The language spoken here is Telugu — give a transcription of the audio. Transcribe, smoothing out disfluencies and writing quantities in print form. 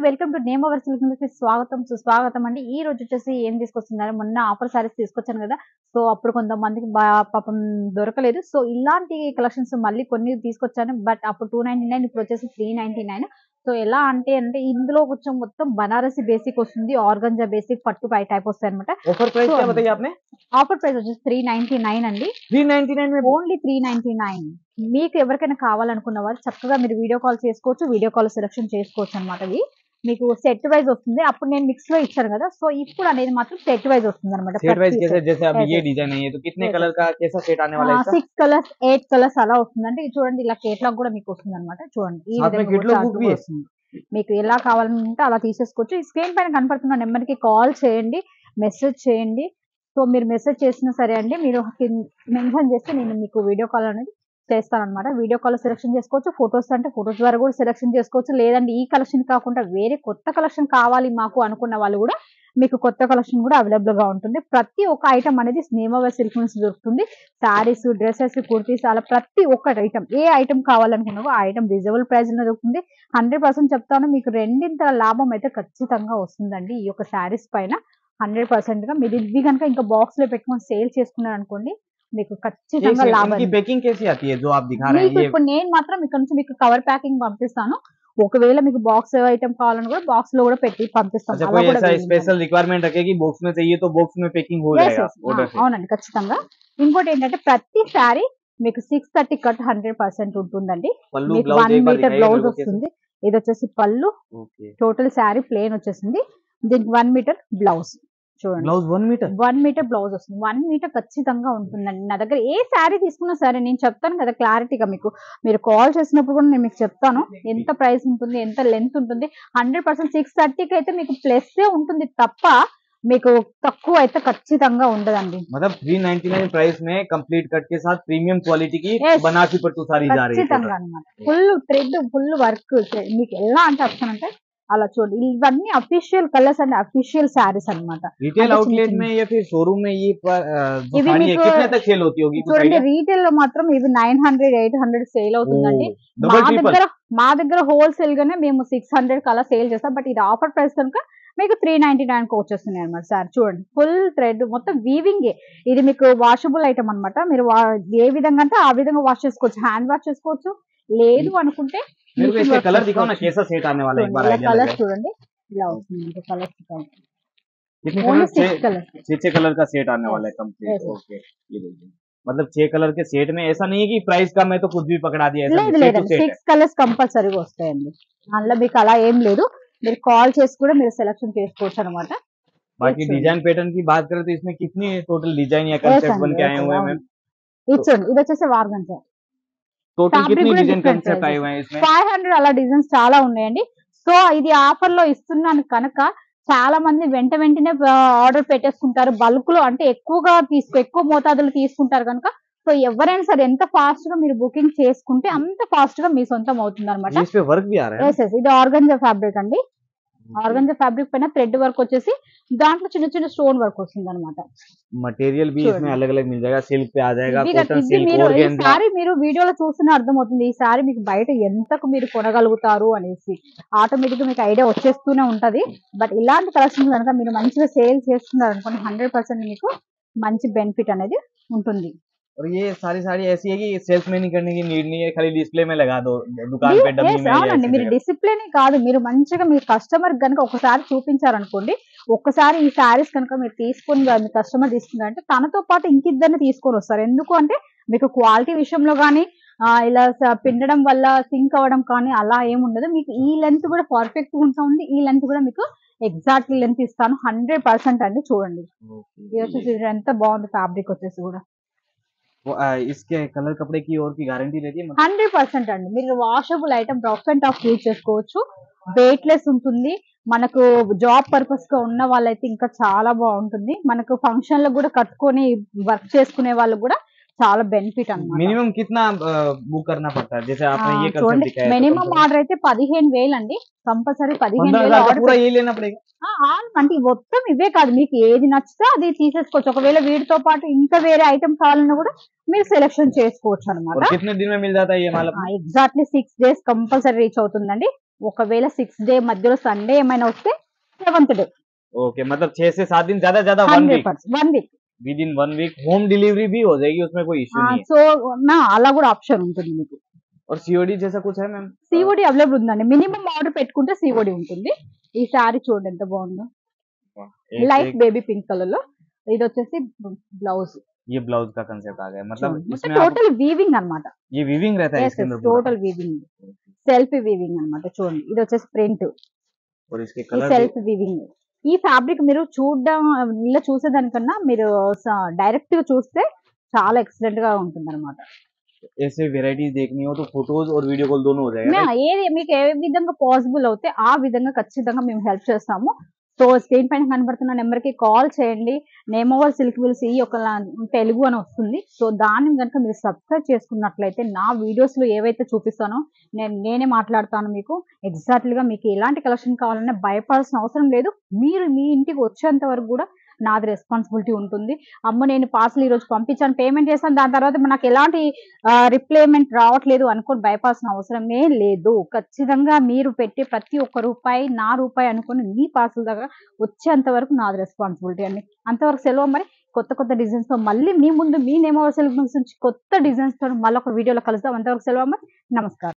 Welcome to name our silk స్వాగతం సుస్వాగతం అండి. ఈ రోజు వచ్చేసి ఏం తీసుకొస్తున్నారు, మొన్న ఆఫర్ సారీస్ తీసుకొచ్చాను కదా. సో అప్పుడు కొంతమందికి పాపం దొరకలేదు. సో ఇలాంటి కలెక్షన్స్ మళ్ళీ కొన్ని తీసుకొచ్చాను. బట్ అప్పుడు 299, ఇప్పుడు వచ్చేసి 399. సో ఎలా అంటే ఇందులో కొంచెం మొత్తం బనారసి బేసిక్ వస్తుంది, ఆర్గంజా బేసిక్, పట్టు పై టైప్ వస్తాయి అనమాట. ऑफर प्राइस क्या बताइए आपने? ఆఫర్ ప్రైస్ వచ్చేసి 399 అండి. 399 में ఓన్లీ 399. మీకు ఎవరికైనా కావాలనుకున్న వాళ్ళు చక్కగా మీరు వీడియో కాల్ చేసుకోవచ్చు, వీడియో కాల్ సెలెక్షన్ చేసుకోవచ్చు అనమాట. ఇది మీకు సెట్ వైజ్ వస్తుంది. అప్పుడు నేను మిక్స్ లో ఇచ్చాను కదా, సో ఇప్పుడు అనేది మాత్రం సెట్ వైజ్ వస్తుంది అనమాట. सेट वाइज कैसे? जैसे अब ये डिजाइन है, ये तो कितने Yes. कलर का कैसा सेट आने वाला है इसका? 6 కలర్స్ 8 కలర్స్ అలా వస్తుంది. అంటే ఇది చూడండి, ఇలా కేటలాగ్ కూడా మీకు వస్తుంది అనమాట. చూడండి ఈ साथ में విధంగా catalog chart book भी కూడా है? వస్తుంది. మీకు ఎలా కావాలంటే అలా తీసేసుకోవచ్చు. ఈ స్క్రీన్ పైన కనపడుతున్న నెంబర్ కి కాల్ చేయండి, మెసేజ్ చేయండి. సో మీరు మెసేజ్ చేసినా సరే అండి, మీరు మెన్షన్ చేస్తే నేను మీకు వీడియో కాల్ అనేది చేస్తాను అనమాట. వీడియో కాల్ సెలెక్షన్ చేసుకోవచ్చు, ఫొటోస్ అంటే ఫొటోస్ ద్వారా కూడా సెలెక్షన్ చేసుకోవచ్చు. లేదంటే ఈ కలెక్షన్ కాకుండా వేరే కొత్త కలెక్షన్ కావాలి మాకు అనుకున్న వాళ్ళు కూడా మీకు కొత్త కలెక్షన్ కూడా అవైలబుల్ గా ఉంటుంది. ప్రతి ఒక్క ఐటమ్ అనేది నేమవర్ సిల్క్ నుంచి దొరుకుతుంది. శారీస్, డ్రెస్సెస్, కుర్తీస్, అలా ప్రతి ఒక్క ఐటమ్, ఏ ఐటమ్ కావాలనుకున్నావో ఆ ఐటమ్ రీజనబుల్ ప్రైస్ లో దొరుకుతుంది. 100% చెప్తాను, మీకు రెండింతల లాభం అయితే ఖచ్చితంగా వస్తుందండి ఈ యొక్క శారీస్ పైన. 100% గా మీరు ఇది కనుక ఇంకా బాక్స్ లో పెట్టుకొని సేల్ చేసుకున్నారు అనుకోండి, మీకు ఖచ్చితంగా లాభం. इनकी पैकिंग कैसी आती है जो आप दिखा रहे हैं? మీకు ये ఇప్పుడు నేను మాత్రం ఇక్కడ నుంచి మీకు కవర్ ప్యాకింగ్ పంపిస్తాను. ఒకవేళ మీకు బాక్స్ ఐటమ్ కావాలని కూడా బాక్స్ లో కూడా పెట్టి పంపిస్తాం. अच्छा, అలా कोई కూడా ऐसा వీలుంది. स्पेशल रिक्वायरमेंट रखे कि बॉक्स में चाहिए तो बॉक्स में पैकिंग हो Yes, जाएगा yes. ऑर्डर से? అవునండి, ఖచ్చితంగా. ఇంకోటి ఏంటంటే ప్రతి శారీ మీకు 630 కట్ 100% ఉంటుందండి. पल्लू మీకు ब्लाउज 1 एक बार మీటర్ दिखाइए मेरे బ్లౌజ్ को कैसे? వస్తుంది. ఇది వచ్చేసి పళ్ళు, ओके, టోటల్ శారీ ప్లేన్ వచ్చేసింది. దీనికి 1 మీటర్ బ్లౌజ్ చూడండి. Blouse 1 metre? 1 మీటర్ బ్లౌజ్ వస్తుంది. 1 మీటర్ ఖచ్చితంగా ఉంటుందండి. నా దగ్గర ఏ శారీ తీసుకున్నా సరే నేను చెప్తాను కదా క్లారిటీగా. మీకు మీరు కాల్ చేసినప్పుడు కూడా నేను మీకు చెప్తాను ఎంత ప్రైస్ ఉంటుంది, ఎంత లెంత్ ఉంటుంది. 100% 630కి అయితే మీకు ప్లస్ ఉంటుంది తప్ప మీకు తక్కువ అయితే ఖచ్చితంగా ఉండదండి. मतलब 399 प्राइस में कंप्लीट कट के साथ प्रीमियम क्वालिटी की Yes. बनारसी पट्टू साड़ी जा रही है ఖచ్చితంగా అనమాట. Full thread, full work. మీకు ఎలా అంటే వస్తానంటే అలా చూడండి. ఇవన్నీ official colours and official saris అన్నమాట. रिटेल అంటే आउटलेट చిన్న में या फिर शोरूम में ये जो ఇవి साड़ी है మీకు कितने तक सेल होती होगी कुछ చూడండి, आइडिया? రీటైల్ లో మాత్రం ఇవి 900, 800 సేల్ అవుతుందండి. ఓ, డబుల్ ట్రిపుల్. మా దగ్గర హోల్సేల్ గానే మేము 600 అలా సేల్ చేస్తాం. బట్ ఇది ఆఫర్ ప్రైస్ కనుక మీకు 399 కి వచ్చేస్తున్నాయి అనమాట. సార్ చూడండి, ఫుల్ థ్రెడ్ మొత్తం వీవింగ్. ఇది మీకు వాషబుల్ ఐటమ్ అనమాట. మీరు ఏ విధంగా అంటే ఆ విధంగా వాష్ చేసుకోవచ్చు. హ్యాండ్ వాష్ చేసుకోవచ్చు, లేదు అనుకుంటే मेरे को machine इसके wash कलर दिखाओ ना, చేసుకోవచ్చు. कैसा सेट आने वाला है एक बार ఇలా आइडिया కలర్స్ लगे। చూడండి, ఇలా వస్తుంది కలర్స్. कितने ఓన్లీ कलर? 6 కలర్స్. 6 कलर का सेट आने Yes. वाला है कंप्लीट। Yes, yes. ओके, ये देखिए, मतलब 6 कलर के सेट में ऐसा नहीं है कि प्राइस कम है तो कुछ भी पकड़ा दिया, ऐसा లేదు नहीं, सेट टू లేదండి, सेट है। 6 కలర్స్ కంపల్సరీగా వస్తాయండి. అందులో మీకు అలా ఏం లేదు. మీరు కాల్ చేసి కూడా మీరు సెలెక్షన్ చేసుకోవచ్చు అనమాట. बाकी डिजाइन पैटर्न की बात करें तो इसमें कितनी टोटल डिजाइन या कंसेप्ट बन के आए हुए हैं मैम? ఇది చూడండి, ఇది వచ్చేసి వార్గంజా. टोटल Fabric कितनी కూడా डिजाइन different कंसेप्ट आए prices. हुए हैं इसमें? 500 అలా డిజైన్స్ చాలా ఉన్నాయండి. సో ఇది ఆఫర్ లో ఇస్తున్నాను కనుక చాలా మంది వెంటనే ఆర్డర్ పెట్టేసుకుంటారు. బల్క్ లో అంటే ఎక్కువ మోతాదులు తీసుకుంటారు కనుక. సో ఎవరైనా సరే ఎంత ఫాస్ట్ గా మీరు బుకింగ్ చేసుకుంటే అంత ఫాస్ట్ గా మీ సొంతం అవుతుంది అనమాట. ये इस पे वर्क भी आ रहा है? ఇది ఆర్గంజా ఫ్యాబ్రిక్ అండి. ఆర్గంజా ఫ్యాబ్రిక్ పైన థ్రెడ్ వర్క్ వచ్చేసి దాంట్లో చిన్న చిన్న స్టోన్ వర్క్ వస్తుంది అనమాట. मटेरियल भी Sure. इसमें अलग अलग मिल जाएगा, सिल्क पे आ जाएगा, कॉटन ఇది सिल्क, మీరు ऑर्गेन्जा। ఈసారి మీరు వీడియోలో చూస్తేనే అర్థమవుతుంది ఈ సారీ మీకు బయట ఎంతకు మీరు కొనగలుగుతారు అనేసి. ఆటోమేటిక్ గా మీకు ఐడియా వచ్చేస్తూనే ఉంటది. బట్ ఇలాంటి కలెక్షన్ కనుక మీరు మంచిగా సేల్ చేస్తున్నారు అనుకోండి, 100% మీకు మంచి బెనిఫిట్ అనేది ఉంటుంది. और ये सारी साड़ी ऐसी है कि सेल्स में नहीं करने की नीड नहीं है, खाली डिस्प्ले में लगा दो दुकान पे डमी में या అవునండి, ऐसी మీరు जगह। డిసిప్లిన్ కాదు, మీరు మంచిగా మీ కస్టమర్ కనుక ఒకసారి చూపించారనుకోండి, ఒక్కసారి ఈ శారీస్ కనుక మీరు తీసుకొని మీ కస్టమర్ తీసుకున్నారంటే తనతో పాటు ఇంకిద్దరిని తీసుకొని వస్తారు. ఎందుకు అంటే మీకు క్వాలిటీ విషయంలో కానీ ఇలా పిండడం వల్ల సింక్ అవ్వడం కానీ అలా ఏముండదు. మీకు ఈ లెంత్ కూడా పర్ఫెక్ట్ ఉంటుంది. ఈ లెంత్ కూడా మీకు ఎగ్జాక్ట్లీ లెంత్ ఇస్తాను 100% అండి. చూడండి, ఇది వచ్చేసి ఎంత బాగుంది ఫ్యాబ్రిక్ వచ్చేసి కూడా. इसके कलर कपड़े की और की गारंटी रहती है मतलब? 100% అండి. మీరు washable item rough and tough use చేసుకోవచ్చు. వెయిట్ లెస్ ఉంటుంది. మనకు జాబ్ పర్పస్ గా ఉన్న వాళ్ళైతే ఇంకా చాలా బాగుంటుంది. మనకు ఫంక్షన్ లో కూడా కట్టుకొని వర్క్ చేసుకునే వాళ్ళు కూడా చాలా బెనిఫిట్ అన్నమాట. मिनिमम कितना बुक करना पड़ता है? जैसे आपने ये कंसेप्ट చూడండి, दिखाया है तो మినిమం कम से कम ఆర్డర్ అయితే 15,000 అండి. కంపల్సరీ 15,000 15,000 का ఆర్డర్ पूरा ये लेना पड़ेगा? అంటే మొత్తం ఇవే కాదు, మీకు ఏది నచ్చితే అది తీసేసుకోవచ్చు. ఒకవేళ వీటితో పాటు ఇంకా వేరే ఐటమ్ కావాలన్నా కూడా మీరు సెలెక్షన్ చేసుకోవచ్చు और అనమాట. कितने दिन में मिल जाता है ये माल अपने? ఎగ్జాక్ట్లీ 6 days కంపల్సరీ రీచ్ అవుతుందండి. ఒకవేళ 6th డే మధ్యలో సండే ఏమైనా వస్తే 7th డే ओके, मतलब 6 से 7 दिन, ज्यादा ज्यादा 1 week, 1 week. Within 1 week home delivery भी हो जाएगी, उसमें कोई इश्यू नहीं है. సో అలా కూడా ఆప్షన్ ఉంటుంది మీకు. और सीओडी जैसा कुछ है मैम? సిఓడి అవైలబుల్ ఉందండి. మినిమం ఆర్డర్ పెట్టుకుంటే సిఓడి ఉంటుంది. ఈ శారీ చూడండి ఎంత బాగుందో, లైట్ బేబీ పింక్ కలర్ లో. ఇది వచ్చేసి బ్లౌజ్. ये ब्लाउज का कंसेप्ट आ गया, मतलब इसमें టోటల్ వీవింగ్ అన్నమాట. ये वीविंग रहता है इसके अंदर पूरा? టోటల్ వీవింగ్, సెల్ఫ్ వీవింగ్ అన్నమాట. చూడండి ఇది వచ్చేసి ప్రింట్, और इसके ఈ कलर సెల్ఫ్ వీవింగ్. ఈ ఫ్యాబ్రిక్ మీరు చూడడం ఇలా చూసేదానికన్నా మీరు డైరెక్ట్ గా చూస్తే చాలా ఎక్సలెంట్ గా ఉంటుంది అనమాట. ऐसे वेराइटीज देखनी हो तो फोटोज और वीडियो कॉल दोनों हो जाएगा. ఏది మీకు ఏ విధంగా పాసిబుల్ అవుతే ఆ విధంగా ఖచ్చితంగా మేము హెల్ప్ చేస్తాము. సో స్క్రీన్ పైన కనబడుతున్న నెంబర్ కి కాల్ చేయండి. నేమోవల్ సిల్క్ విల్స్ ఈ ఒక తెలుగు అని వస్తుంది. సో దాన్ని కనుక మీరు సబ్స్క్రైబ్ చేసుకున్నట్లయితే నా వీడియోస్ లో ఏవైతే చూపిస్తానో నేనే మాట్లాడతాను. మీకు ఎగ్జాక్ట్లీగా మీకు ఎలాంటి కలెక్షన్ కావాలన్నా భయపడాల్సిన అవసరం లేదు. మీరు మీ ఇంటికి వచ్చేంత వరకు కూడా నాది రెస్పాన్సిబిలిటీ ఉంటుంది. అమ్మ నేను పార్సల్ ఈ రోజు పంపించాను, పేమెంట్ చేశాను, దాని తర్వాత నాకు ఎలాంటి రిప్లేమెంట్ రావట్లేదు అనుకొని భయపడాల్సిన అవసరమే లేదు. ఖచ్చితంగా మీరు పెట్టే ప్రతి ఒక్క రూపాయి నా రూపాయి అనుకుని మీ పార్సల్ దగ్గర వచ్చేంత వరకు నాది రెస్పాన్సిబిలిటీ అండి. అంతవరకు సెలవు. మరి కొత్త డిజైన్స్ తో మళ్ళీ మీ ముందు మీ నేమోవల్ సిల్క్ నుంచి కొత్త డిజైన్స్ తో మళ్ళీ ఒక వీడియోలో కలుద్దాం. అంతవరకు సెలవు. మరి నమస్కారం.